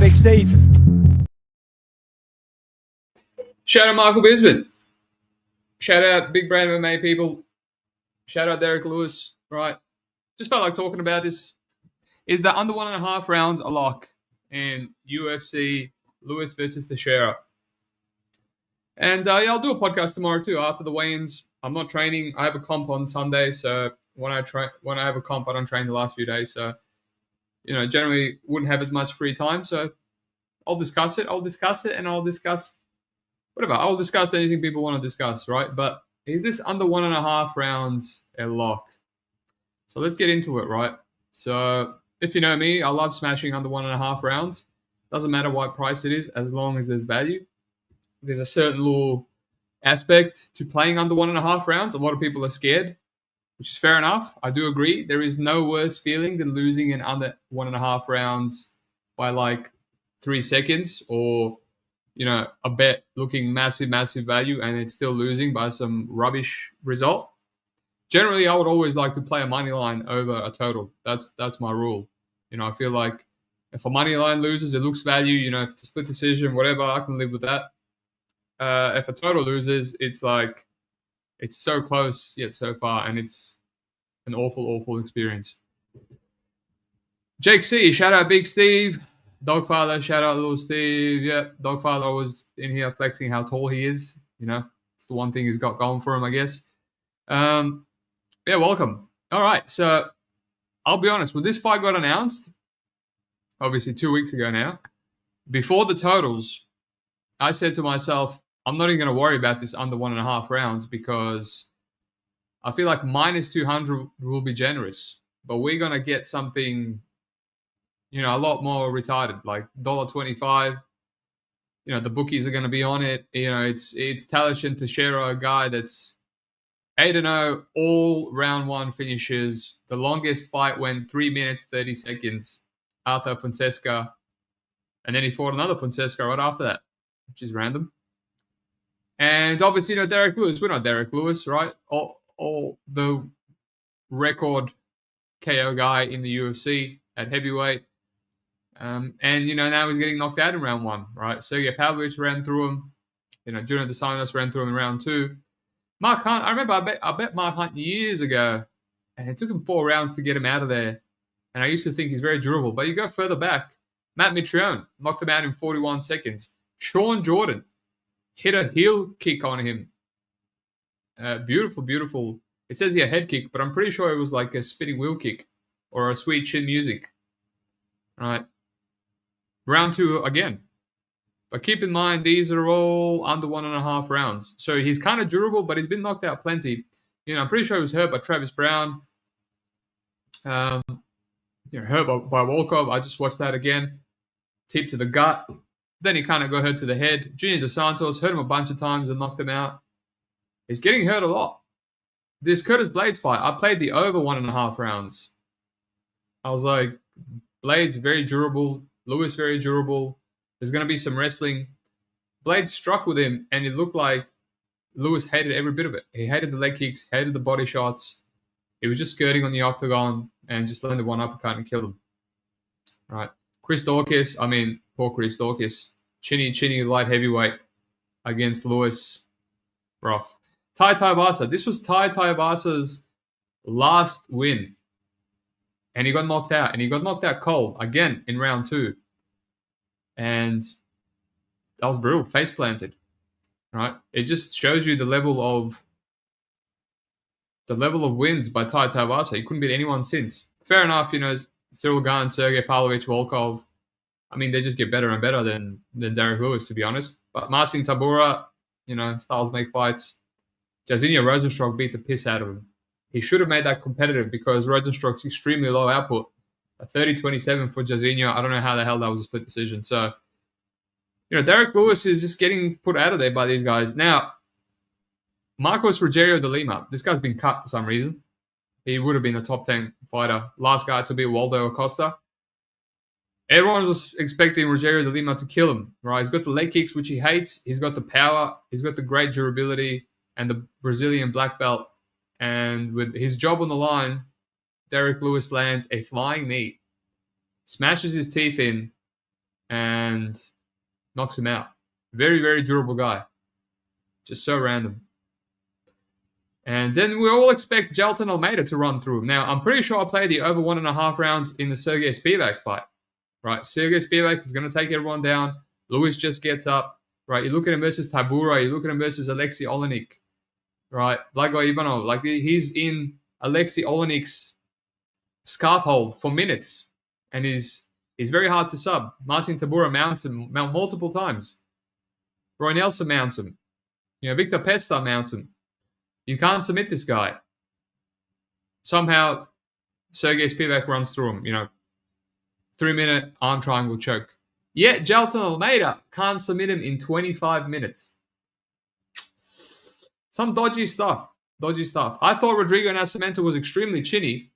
Big Steve. Shout out Michael Bisbee. Shout out Big Brand MMA people. Shout out Derrick Lewis. Right. Just felt like talking about this. Is that under 1.5 rounds a lock in UFC Lewis versus Teixeira? And yeah, I'll do a podcast tomorrow too after the weigh-ins. I'm not training. I have a comp on Sunday, so when I have a comp, I don't train the last few days. So, generally wouldn't have as much free time. So I'll discuss it. I'll discuss whatever. I'll discuss anything people want to discuss, right? But is this under 1.5 rounds a lock? So let's get into it, right? So if you know me, I love smashing under 1.5 rounds. Doesn't matter what price it is, as long as there's value. There's a certain little aspect to playing under 1.5 rounds. A lot of people are scared, which is fair enough. I do agree. There is no worse feeling than losing in under 1.5 rounds by like 3 seconds, or a bet looking massive value and it's still losing by some rubbish result. Generally, I would always like to play a money line over a total. That's my rule. I feel like if a money line loses, it looks value. If it's a split decision, whatever, I can live with that. If a total loses, it's like it's so close yet so far, and it's an awful experience. Jake C, shout out Big Steve. Dogfather, shout out Little Steve. Yeah, Dogfather was in here flexing how tall he is. It's the one thing he's got going for him, I guess. Yeah, welcome. All right, so I'll be honest. When this fight got announced, obviously 2 weeks ago now, before the totals, I said to myself, I'm not even going to worry about this under 1.5 rounds because I feel like minus 200 will be generous, but we're going to get something, a lot more retarded, like $1.25. The bookies are going to be on it. It's Talison Teixeira, a guy that's 8-0, all round one finishes. The longest fight went 3 minutes, 30 seconds. Arthur Fonseca. And then he fought another Fonseca right after that, which is random. And obviously, Derrick Lewis. We're not Derrick Lewis, right? All the record KO guy in the UFC at heavyweight. And, now he's getting knocked out in round one, right? Sergey Pavlovich ran through him. Junior Dos Santos ran through him in round two. Mark Hunt, I remember I bet Mark Hunt years ago, and it took him 4 rounds to get him out of there. And I used to think he's very durable. But you go further back, Matt Mitrione knocked him out in 41 seconds. Sean Jordan hit a heel kick on him. Beautiful. It says here head kick, but I'm pretty sure it was like a spinning wheel kick or a sweet chin music. All right. Round two again. But keep in mind, these are all under 1.5 rounds. So he's kind of durable, but he's been knocked out plenty. I'm pretty sure he was hurt by Travis Brown. Hurt by Volkov. I just watched that again. Tip to the gut. Then he kind of got hurt to the head. Junior Dos Santos hurt him a bunch of times and knocked him out. He's getting hurt a lot. This Curtis Blades fight, I played the over 1.5 rounds. I was like, Blades very durable. Lewis very durable. There's going to be some wrestling. Blades struck with him, and it looked like Lewis hated every bit of it. He hated the leg kicks, hated the body shots. He was just skirting on the octagon and just landed one uppercut and killed him. All right. Chris Daukaus, poor Chris Daukaus. Chinny light heavyweight against Lewis. Rough. Tai Tuivasa. This was Tai Tuivasa's last win. And he got knocked out. And he got knocked out cold again in round two. And that was brutal. Face planted. Right? It just shows you the level of wins by Tai Tuivasa. He couldn't beat anyone since. Fair enough, Cyril Gane, Sergey Pavlovich, Volkov. They just get better and better than Derrick Lewis, to be honest. But Marcin Tybura, styles make fights. Jairzinho Rosenstruck beat the piss out of him. He should have made that competitive because Rosenstruck's extremely low output. A 30-27 for Jairzinho. I don't know how the hell that was a split decision. So, Derrick Lewis is just getting put out of there by these guys. Now, Marcos Rogério de Lima. This guy's been cut for some reason. He would have been a top 10 fighter. Last guy to beat Waldo Acosta. Everyone was expecting Rogério de Lima to kill him, right? He's got the leg kicks, which he hates. He's got the power. He's got the great durability and the Brazilian black belt. And with his job on the line, Derrick Lewis lands a flying knee, smashes his teeth in, and knocks him out. Very, very durable guy. Just so random. And then we all expect Jailton Almeida to run through him. Now, I'm pretty sure I played the over 1.5 rounds in the Sergey Spivak fight. Right? Sergey Spivak is going to take everyone down. Lewis just gets up. Right? You look at him versus Tabura. You look at him versus Alexei Olenek. Right? Blago Ivanov. Like, he's in Alexei Olenik's scarf hold for minutes. And he's very hard to sub. Marcin Tabura mounts him multiple times. Roy Nelson mounts him. Victor Pesta mounts him. You can't submit this guy. Somehow, Sergey Spivak runs through him. 3-minute arm triangle choke. Yet, Jailton Almeida can't submit him in 25 minutes. Some dodgy stuff. I thought Rodrigo Nascimento was extremely chinny.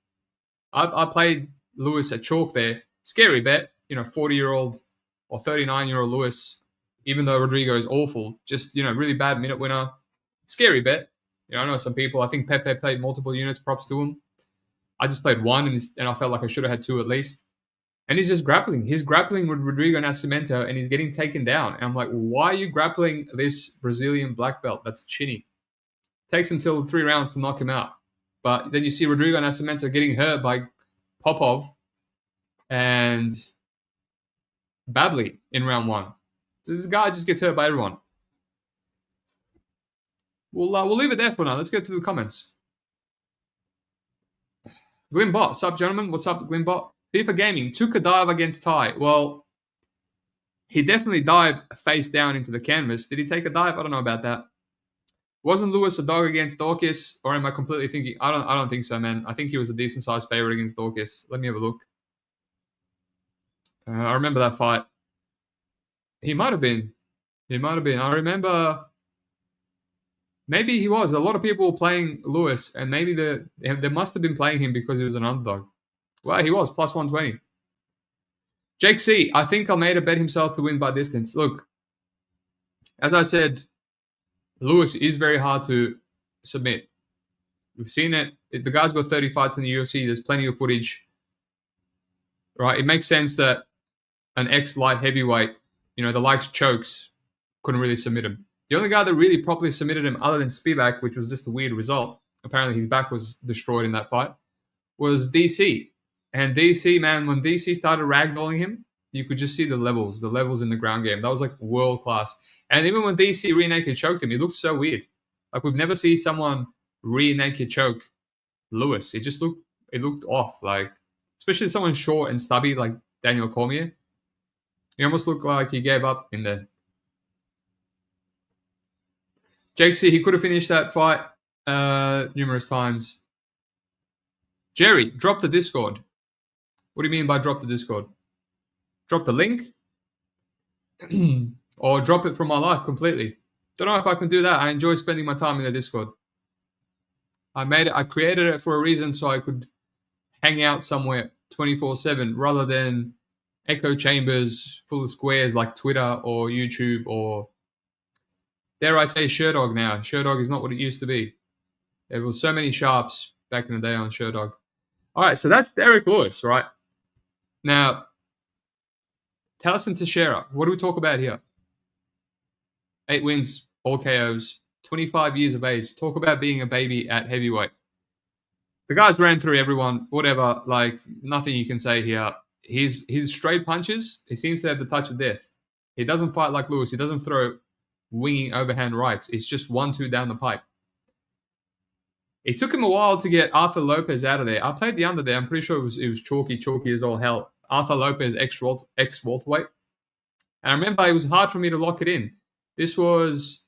I played Lewis at chalk there. Scary bet. 40-year-old or 39-year-old Lewis, even though Rodrigo is awful, just, really bad minute winner. Scary bet. I know some people, I think Pepe played multiple units, props to him. I just played one, and I felt like I should have had two at least. And he's just grappling. He's grappling with Rodrigo Nascimento, and he's getting taken down. And I'm like, why are you grappling this Brazilian black belt that's chinny? Takes him till 3 rounds to knock him out. But then you see Rodrigo Nascimento getting hurt by Popov and Babley in round 1. This guy just gets hurt by everyone. We'll leave it there for now. Let's get to the comments. Glimbot, sup, gentlemen? What's up, Glimbot? FIFA Gaming took a dive against Ty. Well, he definitely dived face down into the canvas. Did he take a dive? I don't know about that. Wasn't Lewis a dog against Dorcas, or am I completely thinking? I don't think so, man. I think he was a decent sized favorite against Dorcas. Let me have a look. I remember that fight. He might have been. I remember. Maybe he was. A lot of people were playing Lewis, and maybe they must have been playing him because he was an underdog. Well, he was, plus 120. Jake C, I think Almeida bet himself to win by distance. Look, as I said, Lewis is very hard to submit. We've seen it. The guy's got 30 fights in the UFC. There's plenty of footage. Right? It makes sense that an ex-light heavyweight, the likes Chokes, couldn't really submit him. The only guy that really properly submitted him, other than Spivak, which was just a weird result, apparently his back was destroyed in that fight, was DC. And DC, man, when DC started ragdolling him, you could just see the levels in the ground game. That was like world class. And even when DC rear naked choked him, it looked so weird. Like, we've never seen someone rear naked choke Lewis. It looked off. Like, especially someone short and stubby like Daniel Cormier. He almost looked like he gave up in there. Jake C, he could have finished that fight numerous times. Jerry, drop the Discord. What do you mean by drop the Discord? Drop the link? Or drop it from my life completely? Don't know if I can do that. I enjoy spending my time in the Discord. I created it for a reason so I could hang out somewhere 24/7 rather than echo chambers full of squares like Twitter or YouTube or, dare I say, Sherdog now. Sherdog is not what it used to be. There was so many sharps back in the day on Sherdog. All right, so that's Derrick Lewis, right? Now, Talison Teixeira, what do we talk about here? 8 wins, all KOs, 25 years of age. Talk about being a baby at heavyweight. The guys ran through everyone, whatever, like, nothing you can say here. His straight punches, he seems to have the touch of death. He doesn't fight like Lewis. He doesn't throw winging overhand rights. It's just 1-2 down the pipe. It took him a while to get Arthur Lopez out of there. I played the under there. I'm pretty sure it was chalky as all hell. Arthur Lopez, ex-welterweight. And I remember it was hard for me to lock it in. This was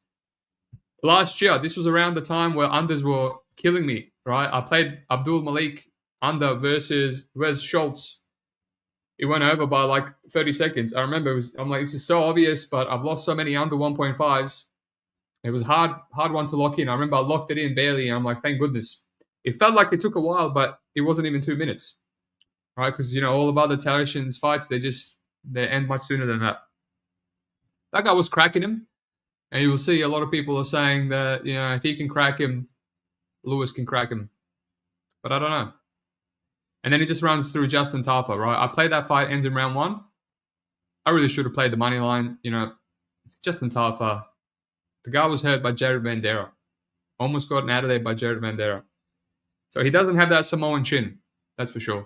last year. This was around the time where unders were killing me, right? I played Abdul Malik under versus Wes Schultz. It went over by like 30 seconds. I remember I'm like, this is so obvious, but I've lost so many under 1.5s. It was hard one to lock in. I remember I locked it in barely, and I'm like, thank goodness. It felt like it took a while, but it wasn't even 2 minutes, right? Because, all of other Talison's fights, they end much sooner than that. That guy was cracking him, and you will see a lot of people are saying that, if he can crack him, Lewis can crack him. But I don't know. And then he just runs through Justin Tafa, right? I played that fight, ends in round 1. I really should have played the money line. Justin Tafa. The guy was hurt by Jared Bandera. Almost gotten out of there by Jared Bandera. So he doesn't have that Samoan chin. That's for sure.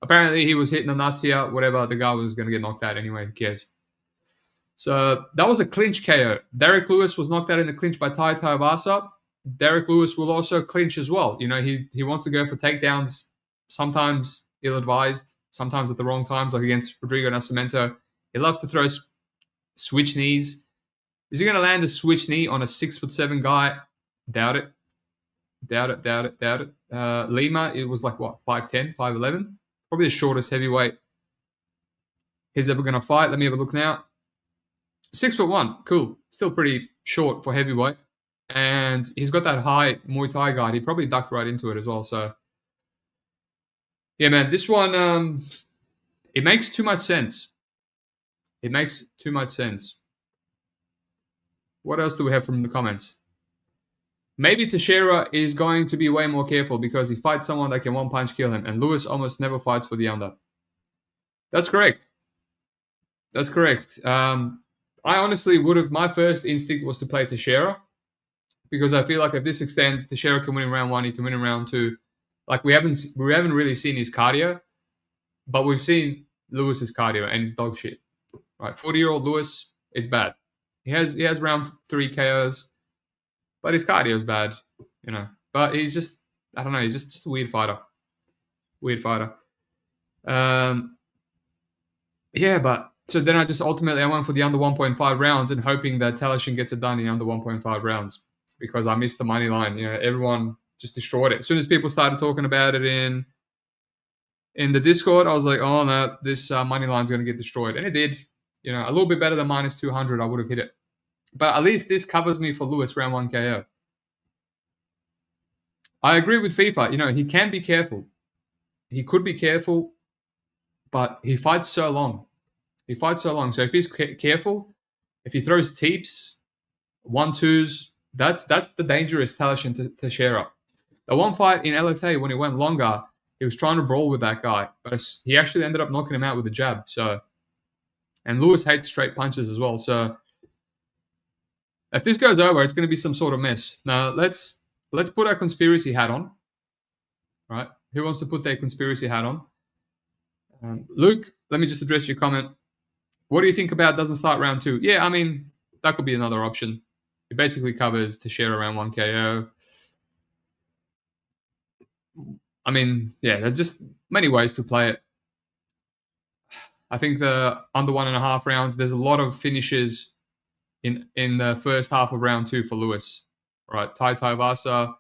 Apparently he was hitting the nuts here. Whatever. The guy was going to get knocked out anyway. Who cares? So that was a clinch KO. Derrick Lewis was knocked out in the clinch by Tai Tuivasa. Derrick Lewis will also clinch as well. He wants to go for takedowns, sometimes ill-advised, sometimes at the wrong times, like against Rodrigo Nascimento. He loves to throw switch knees. Is he going to land a switch knee on a 6'7" guy? Doubt it. Doubt it. Lima, it was like, 5'10", 5'11"? Probably the shortest heavyweight he's ever going to fight. Let me have a look now. 6'1", cool. Still pretty short for heavyweight. And he's got that high Muay Thai guard. He probably ducked right into it as well. So, yeah, man, this one, it makes too much sense. What else do we have from the comments? Maybe Teixeira is going to be way more careful because he fights someone that can one-punch kill him, and Lewis almost never fights for the under. That's correct. I honestly would have, my first instinct was to play Teixeira because I feel like if this extends, Teixeira can win in round 1, he can win in round 2. Like we haven't really seen his cardio, but we've seen Lewis's cardio and it's dog shit. Right, 40-year-old Lewis, it's bad. He has round 3 KOs, but his cardio is bad, But he's just, I don't know, he's just a weird fighter. Yeah, but so then I went for the under 1.5 rounds and hoping that Talison gets it done in under 1.5 rounds because I missed the money line. Everyone just destroyed it. As soon as people started talking about it in the Discord, I was like, oh no, this money line's going to get destroyed. And it did. A little bit better than minus 200, I would have hit it. But at least this covers me for Lewis round 1 KO. I agree with FIFA. He can be careful. He could be careful, but he fights so long. So if he's careful, if he throws teeps, 1-2s, that's the dangerous Talison Teixeira. The one fight in LFA when he went longer, he was trying to brawl with that guy, but he actually ended up knocking him out with a jab. And Lewis hates straight punches as well. So if this goes over, it's going to be some sort of mess. Now let's put our conspiracy hat on. All right, who wants to put their conspiracy hat on? Luke, let me just address your comment. What do you think about doesn't start round 2? Yeah, I mean, that could be another option. It basically covers Teixeira around 1 KO. I mean, yeah, there's just many ways to play it. I think the under 1.5 rounds, there's a lot of finishes in the first half of round 2 for Lewis. Right, Tai Tuivasa,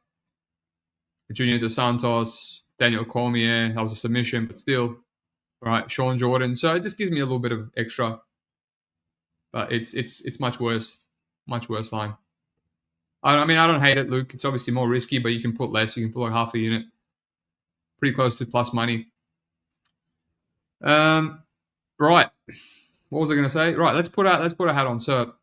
Junior Dos Santos, Daniel Cormier. That was a submission, but still. Right, Sean Jordan. So it just gives me a little bit of extra. But it's much worse line. I don't hate it, Luke. It's obviously more risky, but you can put less. You can put like half a unit. Pretty close to plus money. Right. What was I going to say? Right, let's put a hat on. So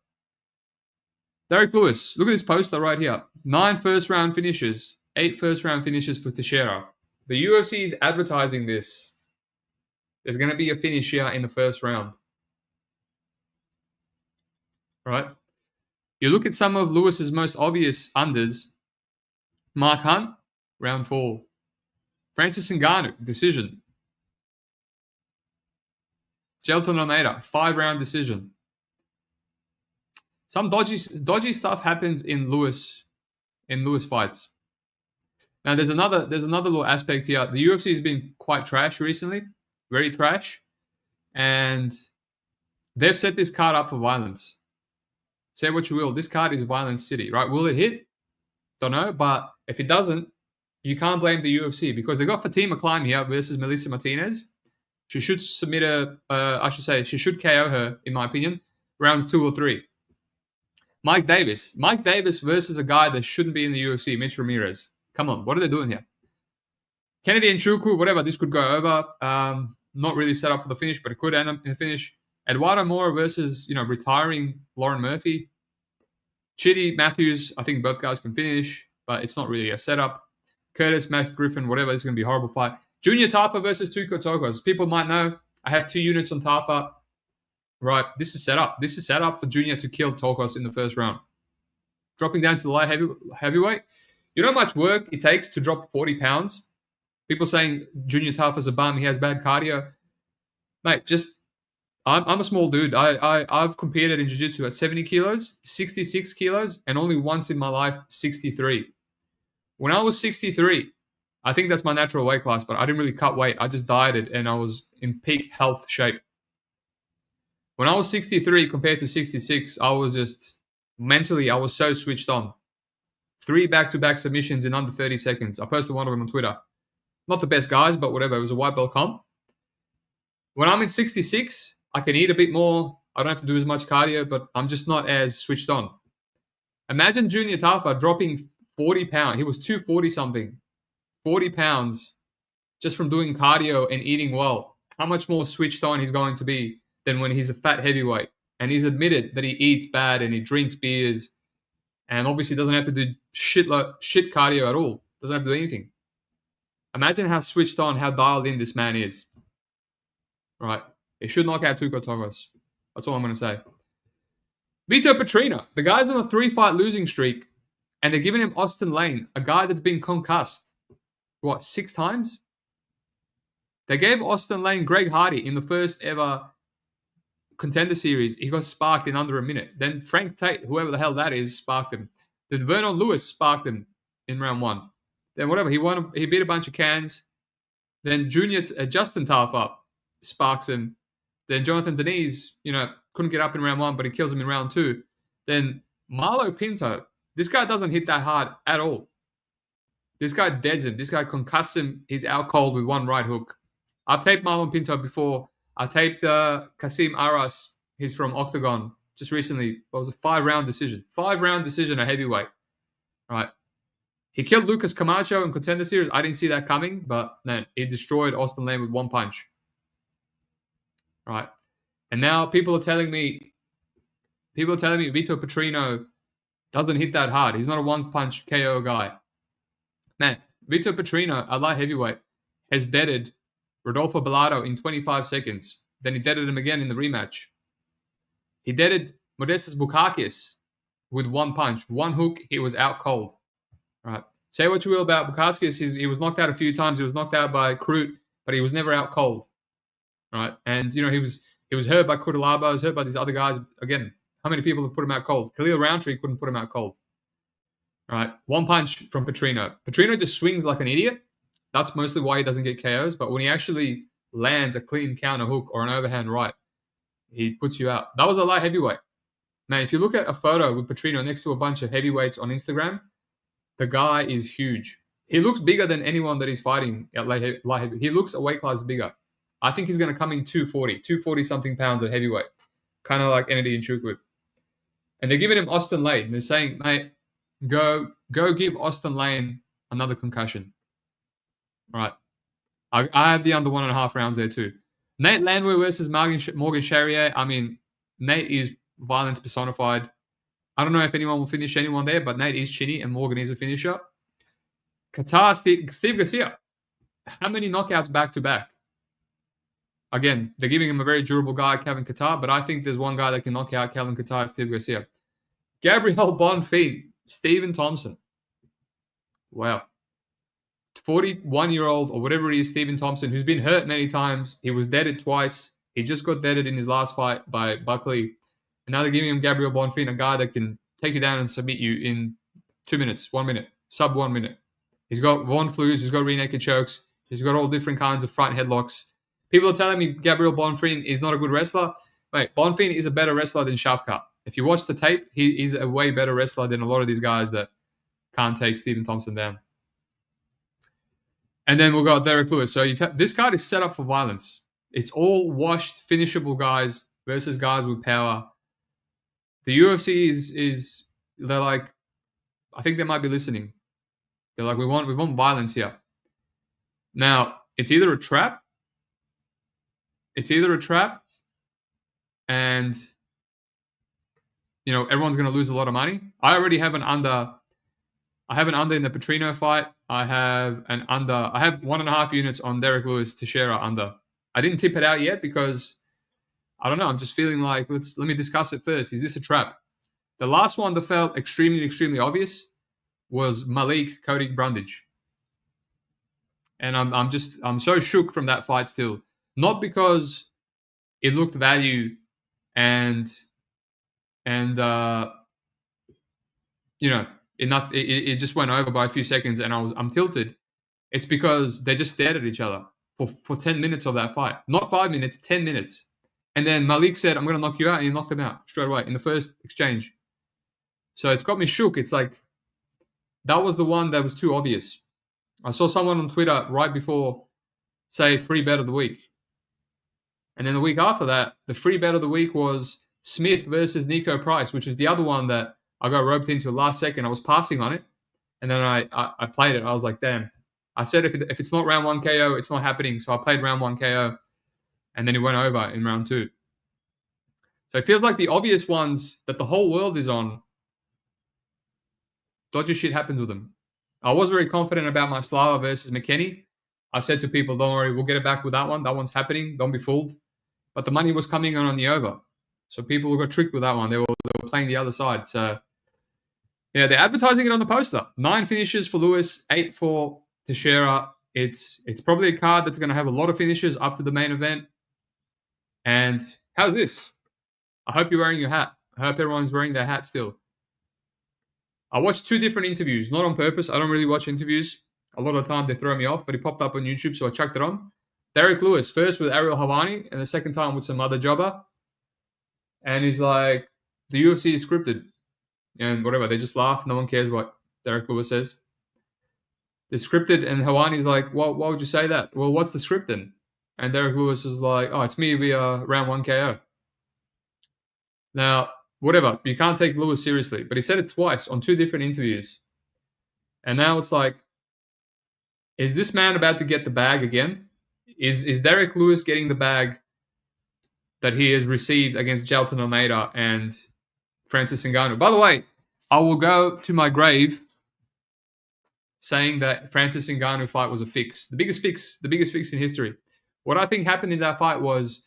Derrick Lewis, look at this poster right here. 9 first-round finishes, 8 first-round finishes for Teixeira. The UFC is advertising this. There's going to be a finish here in the first round. Right? You look at some of Lewis's most obvious unders. Mark Hunt, round 4. Francis Ngannou, decision. Gelton Almeida, 5-round decision. Some dodgy stuff happens in Lewis fights. Now there's another little aspect here. The UFC has been quite trash recently, very trash, and they've set this card up for violence. Say what you will, this card is Violence City, right? Will it hit? Don't know, but if it doesn't, you can't blame the UFC because they got Fatima Klein here versus Melissa Martinez. She should submit she should KO her, in my opinion, rounds 2 or 3. Mike Davis versus a guy that shouldn't be in the UFC, Mitch Ramirez. Come on, what are they doing here? Kennedy and Chuku, whatever, this could go over. Not really set up for the finish, but it could end up in the finish. Eduardo Mora versus, retiring Lauren Murphy. Chitty, Matthews, I think both guys can finish, but it's not really a setup. Curtis, Max Griffin, whatever, it's going to be a horrible fight. Junior Tafa versus Tuco Tokos. People might know I have 2 units on Tafa. right? This is set up. This is set up for Junior to kill Tokos in the first round. Dropping down to the light heavyweight. You know how much work it takes to drop 40 pounds? People saying Junior Tafa's a bum, he has bad cardio. Mate, I'm a small dude. I've competed in jiu-jitsu at 70 kilos, 66 kilos, and only once in my life, 63. When I was 63, I think that's my natural weight class, but I didn't really cut weight. I just dieted, and I was in peak health shape. When I was 63 compared to 66, I was just mentally, I was so switched on. 3 back-to-back submissions in under 30 seconds. I posted one of them on Twitter. Not the best guys, but whatever. It was a white belt comp. When I'm in 66, I can eat a bit more. I don't have to do as much cardio, but I'm just not as switched on. Imagine Junior Tafa dropping 40 pounds. He was 240 something. 40 pounds just from doing cardio and eating well. How much more switched on he's going to be than when he's a fat heavyweight. And he's admitted that he eats bad and he drinks beers and obviously doesn't have to do shit cardio at all. Doesn't have to do anything. Imagine how switched on, how dialed in this man is. Right? He should knock out Tuco Tokos. That's all I'm going to say. Vito Petrino. The guy's on a 3-fight losing streak and they're giving him Austin Lane, a guy that's been concussed, 6 times? They gave Austin Lane Greg Hardy in the first ever Contender Series. He got sparked in under a minute. Then Frank Tate, whoever the hell that is, sparked him. Then Vernon Lewis sparked him in round 1. Then whatever, he beat a bunch of cans. Then Justin Tafa sparks him. Then Jonathan Denise, couldn't get up in round 1, but he kills him in round 2. Then Marlo Pinto, this guy doesn't hit that hard at all. This guy deads him. This guy concusses him. He's out cold with one right hook. I've taped Marlon Pinto before. I taped Kasim Aras. He's from Octagon just recently. It was a 5-round decision. 5-round decision, a heavyweight. All right. He killed Lucas Camacho in Contender Series. I didn't see that coming, but man, he destroyed Austin Lane with one punch. All right. And now people are telling me Vito Petrino doesn't hit that hard. He's not a one-punch KO guy. Man, Vito Petrino, a light heavyweight, has deaded Rodolfo Bellato in 25 seconds. Then he deaded him again in the rematch. He deaded Modestas Bukauskas with one punch. One hook, he was out cold. All right. Say what you will about Bukauskas. He was knocked out a few times. He was knocked out by Crute, but he was never out cold. All right. And, he was hurt by Kutalaba. He was hurt by these other guys. Again, how many people have put him out cold? Khalil Roundtree couldn't put him out cold. All right. One punch from Petrino. Petrino just swings like an idiot. That's mostly why he doesn't get KOs. But when he actually lands a clean counter hook or an overhand right, he puts you out. That was a light heavyweight. Man, if you look at a photo with Petrino next to a bunch of heavyweights on Instagram, the guy is huge. He looks bigger than anyone that he's fighting at light heavyweight. He looks a weight class bigger. I think he's going to come in 240-something pounds at heavyweight. Kind of like Kennedy and Chukwu. And they're giving him Austin Lane. They're saying, mate, go give Austin Lane another concussion. All right. I have the under 1.5 rounds there too. Nate Landwehr versus Morgan Charrier. I mean, Nate is violence personified. I don't know if anyone will finish anyone there, but Nate is chinny and Morgan is a finisher. Qatar, Steve Garcia. How many knockouts back-to-back? Again, they're giving him a very durable guy, Kevin Qatar, but I think there's one guy that can knock out Kevin Qatar, Steve Garcia. Gabriel Bonfim, Stephen Thompson. Wow. 41-year-old or whatever he is, Stephen Thompson, who's been hurt many times. He was deaded twice. He just got deaded in his last fight by Buckley. And now they're giving him Gabriel Bonfim, a guy that can take you down and submit you in 2 minutes, 1 minute, sub 1 minute. He's got Von Flus, he's got rear naked chokes, he's got all different kinds of front headlocks. People are telling me Gabriel Bonfim is not a good wrestler. Mate, Bonfim is a better wrestler than Shafkat. If you watch the tape, he's a way better wrestler than a lot of these guys that can't take Stephen Thompson down. And then we've got Derrick Lewis. So this card is set up for violence. It's all washed, finishable guys versus guys with power. The UFC is they're like, I think they might be listening. They're like, we want violence here. Now, it's either a trap, and everyone's going to lose a lot of money. I already have an under. I have an under in the Petrino fight. I have an under. I have 1.5 units on Derrick Lewis Teixeira under. I didn't tip it out yet because I don't know. I'm just feeling like let me discuss it first. Is this a trap? The last one that felt extremely, extremely obvious was Malik Cody Brundage, and I'm so shook from that fight still. Not because it looked value and you know enough. It just went over by a few seconds, and I'm tilted. It's because they just stared at each other for 10 minutes of that fight. Not 5 minutes, 10 minutes. And then Malik said, I'm going to knock you out. And he knocked him out straight away in the first exchange. So it's got me shook. It's like that was the one that was too obvious. I saw someone on Twitter right before say free bet of the week. And then the week after that, the free bet of the week was Smith versus Nico Price, which is the other one that I got roped into last second. I was passing on it. And then I played it. I was like, damn. I said if it's not round 1 KO, it's not happening. So I played round 1 KO. And then it went over in round 2. So it feels like the obvious ones that the whole world is on, dodgy shit happens with them. I was very confident about my Slava versus McKenny. I said to people, don't worry, we'll get it back with that one. That one's happening. Don't be fooled. But the money was coming on the over. So people got tricked with that one. They were playing the other side. So, yeah, they're advertising it on the poster. 9 finishes for Lewis, 8 for Teixeira. It's probably a card that's going to have a lot of finishes up to the main event. And how's this? I hope you're wearing your hat. I hope everyone's wearing their hat still. I watched 2 different interviews, not on purpose. I don't really watch interviews. A lot of the time they throw me off, but he popped up on YouTube, so I chucked it on. Derrick Lewis, first with Ariel Helwani, and the second time with some other jobber. And he's like, the UFC is scripted. And whatever, they just laugh. No one cares what Derrick Lewis says. They're scripted, and Helwani's like, why would you say that? Well, what's the script then? And Derrick Lewis was like, oh, it's me via round 1 KO. Now, whatever, you can't take Lewis seriously, but he said it twice on 2 different interviews. And now it's like, is this man about to get the bag again? Is Derrick Lewis getting the bag that he has received against Jailton Almeida and Francis Ngannou? By the way, I will go to my grave saying that Francis Ngannou fight was a fix. The biggest fix in history. What I think happened in that fight was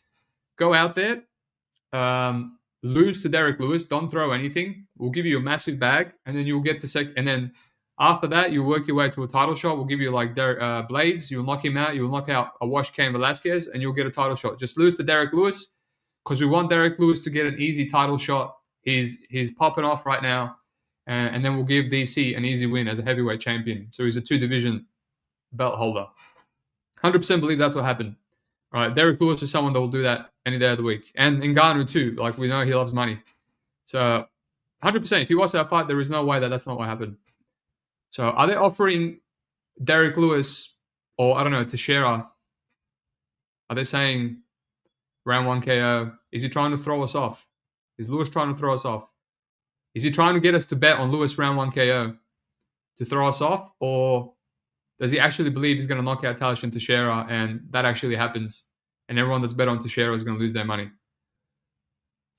go out there, lose to Derrick Lewis, don't throw anything. We'll give you a massive bag, and then you'll get the second. And then after that, you'll work your way to a title shot. We'll give you like blades. You'll knock him out. You'll knock out a Wash Cain Velasquez, and you'll get a title shot. Just lose to Derrick Lewis because we want Derrick Lewis to get an easy title shot. He's popping off right now, and then we'll give DC an easy win as a heavyweight champion. So he's a 2-division belt holder. 100% believe that's what happened. All right, Derrick Lewis is someone that will do that any day of the week. And Ngannou too. Like, we know he loves money. So 100%, if you watch that fight, there is no way that's not what happened. So are they offering Derrick Lewis or, I don't know, Teixeira? Are they saying round 1 KO? Is he trying to throw us off? Is Lewis trying to throw us off? Is he trying to get us to bet on Lewis round 1 KO to throw us off? Or does he actually believe he's going to knock out Talison Teixeira and that actually happens and everyone that's bet on Teixeira is going to lose their money?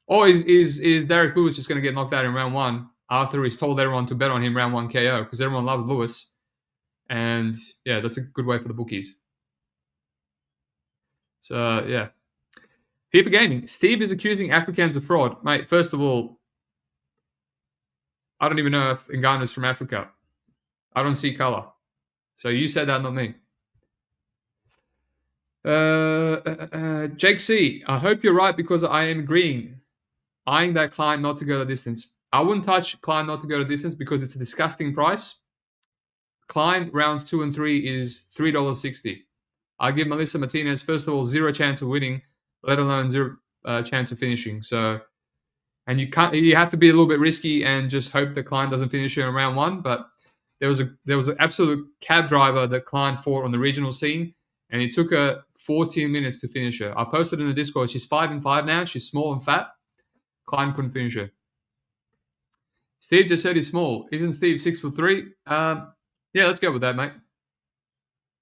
Or is Derrick Lewis just going to get knocked out in round 1 after he's told everyone to bet on him round 1 KO because everyone loves Lewis? And yeah, that's a good way for the bookies. So yeah. FIFA Gaming. Steve is accusing Africans of fraud. Mate, first of all, I don't even know if Ngannou is from Africa. I don't see color. So you said that, not me. Jake C. I hope you're right because I am agreeing. Eyeing that client not to go the distance. I wouldn't touch client not to go the distance because it's a disgusting price. Client rounds 2 and 3 is $3.60. I give Melissa Martinez, first of all, 0 chance of winning, let alone 0 chance of finishing. So, and you have to be a little bit risky and just hope the client doesn't finish in round 1. But there was an absolute cab driver that client fought on the regional scene, and it took her 14 minutes to finish her. I posted in the Discord. She's 5-5 now. She's small and fat. Client couldn't finish her. Steve just said he's small. Isn't Steve 6'3"? Yeah, let's go with that, mate.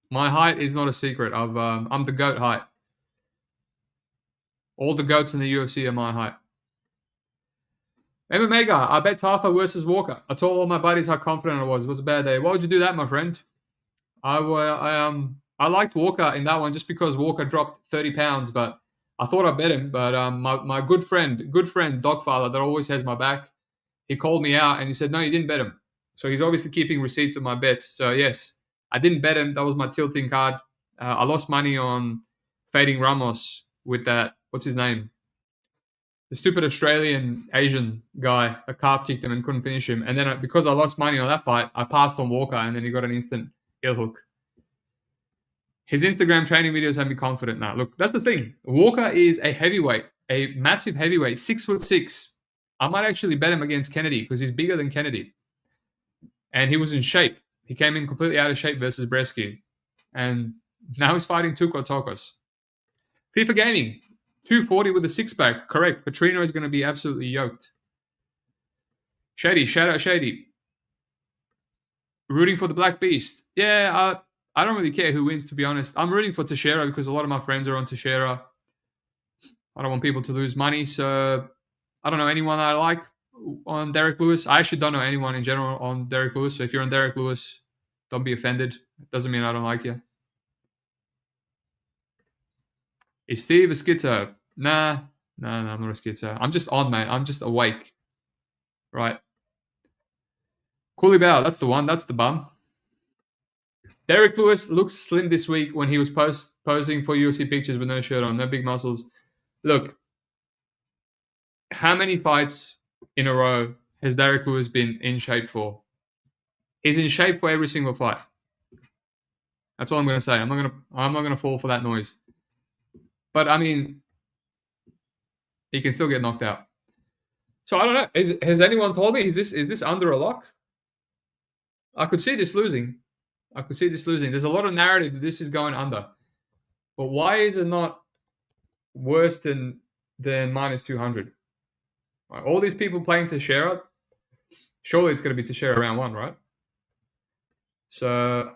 My height is not a secret. I'm the GOAT height. All the GOATs in the UFC are my height. MMA guy, I bet Tafa versus Walker. I told all my buddies how confident I was. It was a bad day. Why would you do that, my friend? I liked Walker in that one just because Walker dropped 30 pounds, but I thought I bet him, but my good friend, Dogfather, that always has my back, he called me out and he said, no, you didn't bet him. So he's obviously keeping receipts of my bets. So yes, I didn't bet him. That was my tilting card. I lost money on fading Ramos with that. What's his name? The stupid Australian Asian guy that calf kicked him and couldn't finish him. And then because I lost money on that fight, I passed on Walker and then he got an instant heel hook. His Instagram training videos have me confident now. Look, that's the thing. Walker is a heavyweight, a massive heavyweight, 6'6". I might actually bet him against Kennedy because he's bigger than Kennedy. And he was in shape. He came in completely out of shape versus Bresky. And now he's fighting Tuco Tokos. FIFA Gaming, 240 with a six-pack. Correct. Petrino is going to be absolutely yoked. Shady, shout out Shady. Rooting for the Black Beast. Yeah, I don't really care who wins, to be honest. I'm rooting for Teixeira because a lot of my friends are on Teixeira. I don't want people to lose money, so I don't know anyone that I like on Derrick Lewis. I actually don't know anyone in general on Derrick Lewis, so if you're on Derrick Lewis, don't be offended. It doesn't mean I don't like you. Is Steve a schizo? Nah, I'm not a schizo. I'm just on, mate. I'm just awake. Right. Cooley Bow, that's the one. That's the bum. Derrick Lewis looks slim this week when he was posing for UFC pictures with no shirt on, no big muscles. Look, how many fights in a row has Derrick Lewis been in shape for? He's in shape for every single fight. That's all I'm going to say. I'm not going to fall for that noise. But I mean, he can still get knocked out. So I don't know. Has anyone told me is this under a lock? I could see this losing. There's a lot of narrative that this is going under. But why is it not worse than minus 200? Right, all these people playing Teixeira, surely it's going to be Teixeira round one, right? So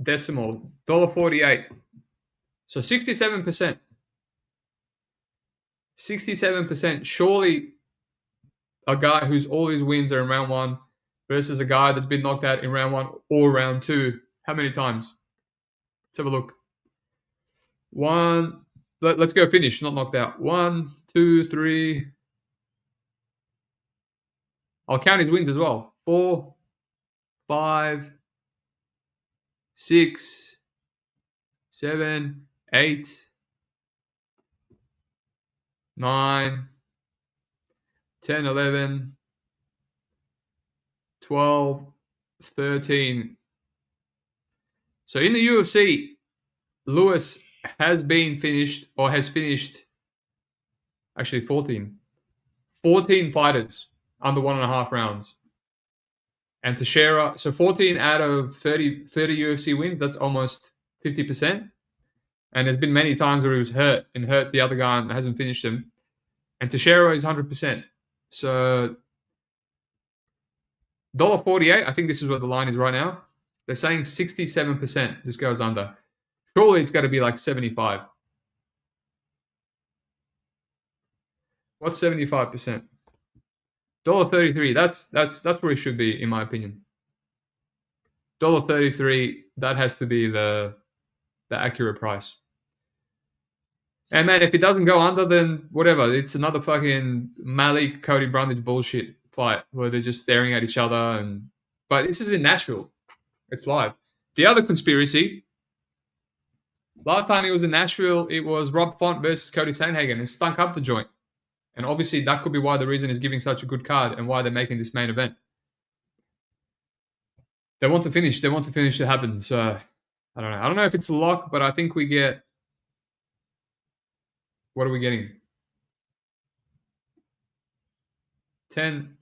decimal, $1.48. So 67%. 67%. Surely a guy whose all his wins are in round one versus a guy that's been knocked out in round one or round two. How many times? Let's have a look. Let's go finish, not knocked out. 1, 2, 3. I'll count his wins as well. 4, 5, 6, 7, 8, 9, 10, 11, 12, 13. So in the UFC, Lewis has finished actually 14. 14 fighters under 1.5 rounds. And Teixeira, so 14 out of 30 UFC wins, that's almost 50%. And there's been many times where he was hurt the other guy and hasn't finished him. And Teixeira is 100%. So $1.48, I think this is what the line is right now. They're saying 67% this goes under. Surely it's got to be like 75. What's 75%? $1.33. That's where it should be, in my opinion. $1.33. That has to be the accurate price. And man, if it doesn't go under, then whatever. It's another fucking Malik Cody Brundage bullshit fight where they're just staring at each other. But this is in Nashville. It's live. The other conspiracy. Last time he was in Nashville, it was Rob Font versus Cody Sandhagen and stunk up the joint. And obviously that could be why the reason he's giving such a good card and why they're making this main event. They want to finish. They want to finish to happen. So I don't know. I don't know if it's a lock, but I think we get. What are we getting?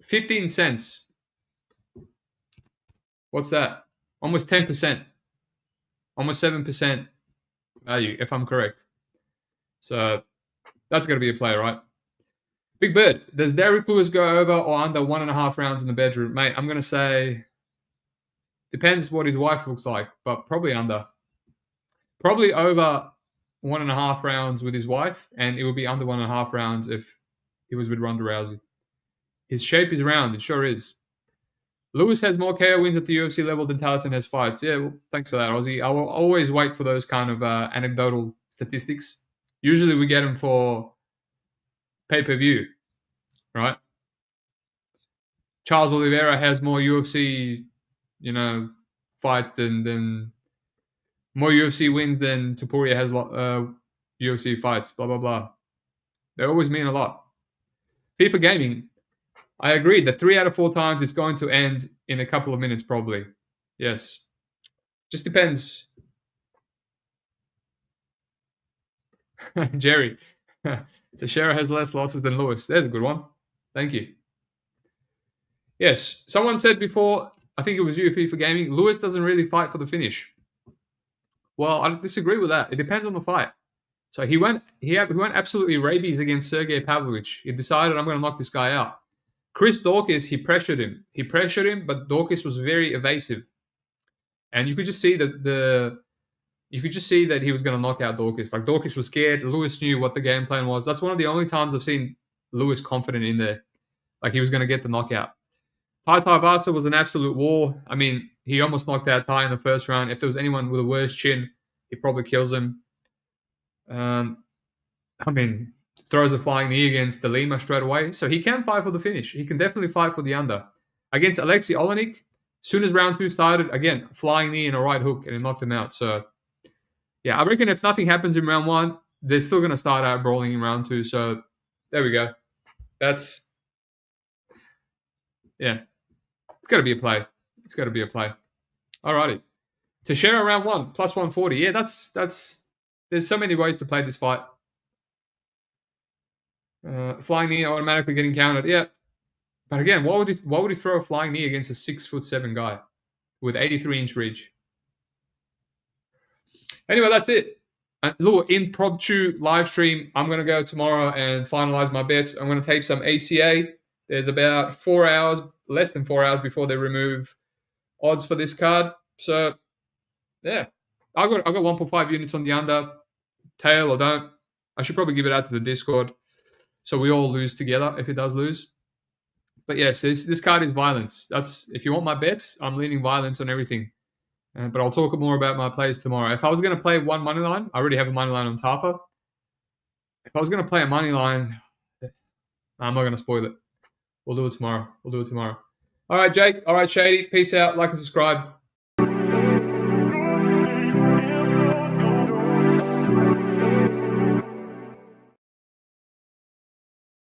15 cents. What's that? Almost 10%. Almost 7% value, if I'm correct. So that's going to be a play, right? Big Bird, does Derrick Lewis go over or under 1.5 rounds in the bedroom? Mate, I'm going to say depends what his wife looks like, but probably under. Probably over 1.5 rounds with his wife, and it would be under 1.5 rounds if he was with Ronda Rousey. His shape is round. It sure is. Lewis has more KO wins at the UFC level than Talison has fights. Yeah, well, thanks for that, Aussie. I will always wait for those kind of anecdotal statistics. Usually we get them for pay-per-view, right? Charles Oliveira has more UFC, fights than more UFC wins than Topuria has UFC fights. Blah blah blah. They always mean a lot. FIFA gaming. I agree that 3 out of 4 times it's going to end in a couple of minutes, probably. Yes. Just depends. Jerry. Teixeira has less losses than Lewis. There's a good one. Thank you. Yes. Someone said before, I think it was you, FIFA Gaming, Lewis doesn't really fight for the finish. Well, I disagree with that. It depends on the fight. So he went absolutely rabies against Sergey Pavlovich. He decided, I'm going to knock this guy out. Chris Dawkins, he pressured him. But Dawkins was very evasive. And you could just see that he was going to knock out Dawkins. Like, Dawkins was scared. Lewis knew what the game plan was. That's one of the only times I've seen Lewis confident in there. Like, he was going to get the knockout. Tai Vasa was an absolute war. I mean, he almost knocked out Tai in the first round. If there was anyone with a worse chin, he probably kills him. Throws a flying knee against De Lima straight away. So he can fight for the finish. He can definitely fight for the under. Against Alexei Olenek, soon as round 2 started, again, flying knee and a right hook, and it knocked him out. So, yeah, I reckon if nothing happens in round 1, they're still going to start out brawling in round 2. So, there we go. It's got to be a play. Alrighty. Teixeira round 1, plus 140. Yeah, that's. There's so many ways to play this fight. Flying knee automatically getting countered. Yeah. But again, why would he throw a flying knee against a 6'7" guy with 83-inch reach? Anyway, that's it. And look, in ProbTu live stream, I'm going to go tomorrow and finalize my bets. I'm going to tape some ACA. There's about 4 hours, less than 4 hours before they remove odds for this card. So, yeah. I got 1.5 units on the under. Tail or don't. I should probably give it out to the Discord so we all lose together if it does lose. But yes, this card is violence. That's, if you want my bets, I'm leaning violence on everything. But I'll talk more about my plays tomorrow. If I was going to play one money line, I already have a money line on Tafa. If I was going to play a money line, I'm not going to spoil it. We'll do it tomorrow. All right, Jake. All right, Shady. Peace out. Like and subscribe.